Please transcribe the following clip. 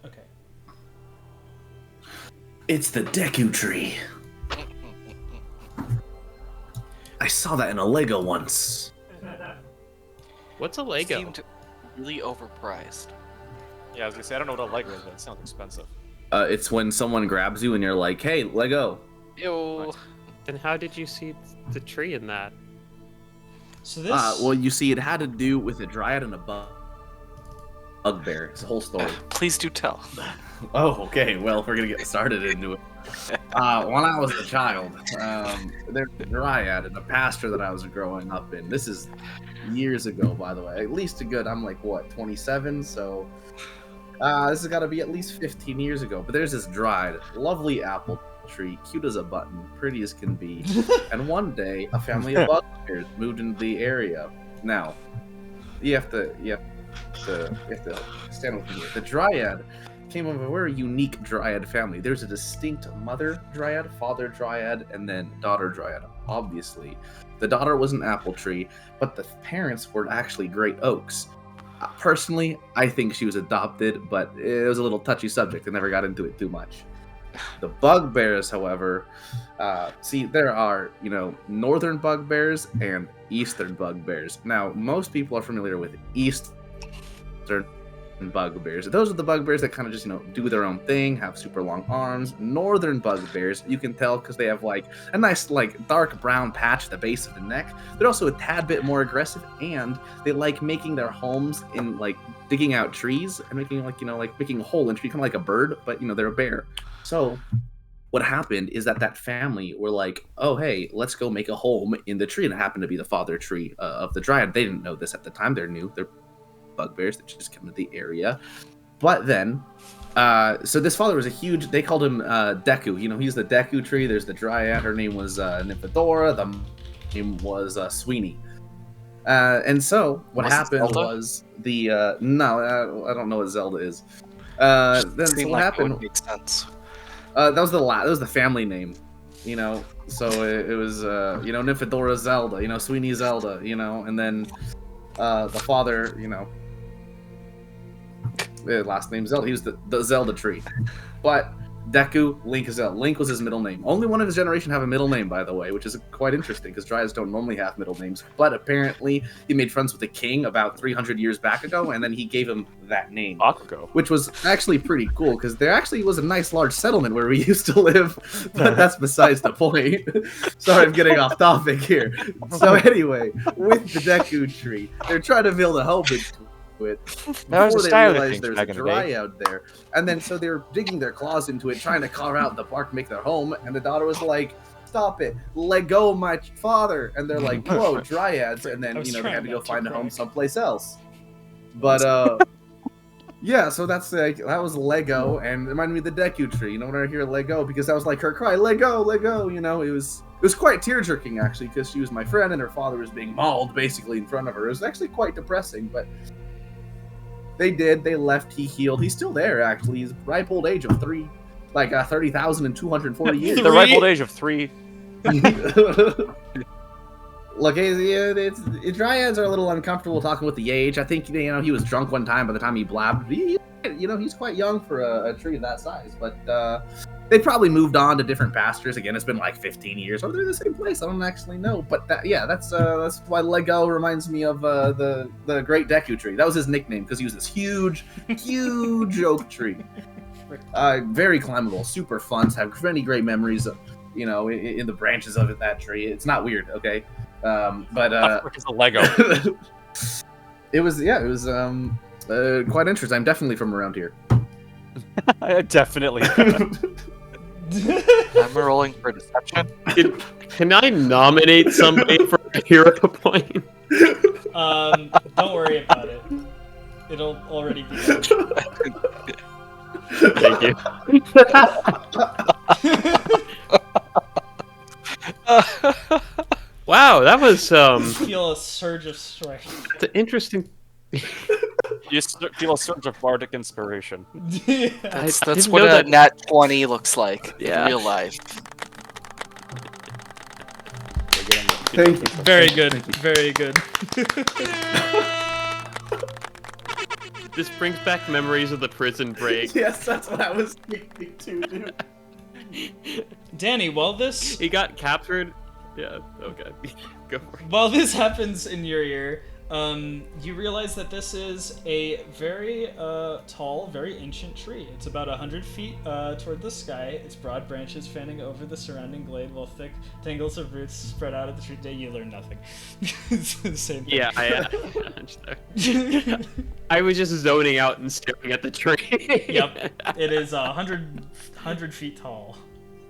Okay. It's the Deku tree. I saw that in a Lego once. What's a It Lego? seemed really overpriced. Yeah, I was gonna say I don't know what a Lego is, but it sounds expensive. It's when someone grabs you and you're like, "Hey, Lego." Ew. Then how did you see the tree in that? So this. Well, you see, it had to do with a Dryad and a bugbear. It's a whole story. Please do tell. Oh, okay. Well, we're gonna get started into it. When I was a child, there was a Dryad in a pasture that I was growing up in. This is years ago, by the way. At least a good. I'm like what, 27? So this has got to be at least 15 years ago. But there's this Dryad, lovely apple tree, cute as a button, pretty as can be. And one day, a family of bugbears moved into the area. Now, you have to stand with me here. The Dryad came of a very unique Dryad family. There's a distinct mother Dryad, father Dryad, and then daughter Dryad. Obviously, the daughter was an apple tree, but the parents were actually great oaks. Personally, I think she was adopted, but it was a little touchy subject. I never got into it too much. The bugbears, however, see, there are, northern bugbears and eastern bugbears. Now, most people are familiar with eastern bugbears. Those are the bugbears that kind of just, do their own thing, have super long arms. Northern bugbears, you can tell because they have, a nice, dark brown patch at the base of the neck. They're also a tad bit more aggressive, and they like making their homes in, digging out trees and making, making a hole in a tree, kind of like a bird, but, they're a bear. So what happened is that family were like, oh, hey, let's go make a home in the tree. And it happened to be the father tree of the Dryad. They didn't know this at the time. They're new. They're bugbears that just come to the area. But then, so this father was they called him Deku. He's the Deku tree. There's the Dryad. Her name was Nymphadora. The name was Sweeney. And so what happened was no, I don't know what Zelda is. Then so what happened? It would make sense. That was the family name, So it was Nymphadora Zelda, Sweeney Zelda, and then the father, last name Zelda. He was the Zelda tree, but Deku, Link is Zelda. Link was his middle name. Only one of his generation have a middle name, by the way, which is quite interesting because Dryads don't normally have middle names. But apparently, he made friends with the king about 300 years back ago, and then he gave him that name, Bakugo. which was actually pretty cool because there actually was a nice large settlement where we used to live. But that's besides the point. Sorry, I'm getting off topic here. So anyway, with the Deku tree, they're trying to build a home into it. That was Before a they style realized thing there's back a in the day. Dryad there, and then so they're digging their claws into it, trying to carve out the bark to make their home. And the daughter was like, "Stop it! Let go, my father!" And they're like, "Whoa, Dryads!" And then they had to go find a home someplace else. But yeah, so that was Lego, and it reminded me of the Deku tree. When I hear Lego, because that was like her cry, "Lego, Lego!" It was quite tear jerking actually, because she was my friend and her father was being mauled basically in front of her. It was actually quite depressing, but. They left, he healed. He's still there, actually. He's ripe old age of 30,240 years. The ripe old age of 3. Look, Dryads are a little uncomfortable talking with the age. I think, he was drunk one time by the time he blabbed. He's quite young for a tree of that size. But they probably moved on to different pastures. Again, it's been 15 years. Or they're in the same place. I don't actually know. But that's why Lego reminds me of the Great Deku tree. That was his nickname because he was this huge oak tree. Very climbable, super fun. Have many great memories of, in the branches of that tree. It's not weird, okay? But It's a Lego. it was quite interesting. I'm definitely from around here. Definitely. I'm rolling for deception. Can I nominate somebody for a hero point? Don't worry about it. It'll already be done. Thank you. Wow, that was Feel a surge of strength. it's an interesting. You feel a surge of bardic inspiration. Yeah. That's didn't what know a that- nat 20 looks like Yeah. in real life. Thank you. Very good. Very good. This brings back memories of the prison break. Yes, that's what I was thinking too, dude. Danny, while this He got captured. Yeah. Okay. Go for it. while this happens in your ear, you realize that this is a very tall, very ancient tree. It's about 100 feet toward the sky. Its broad branches fanning over the surrounding glade, while thick tangles of roots spread out of the tree. You learn nothing. It's the same thing. Yeah, I was just zoning out and staring at the tree. Yep. It is 100 feet tall.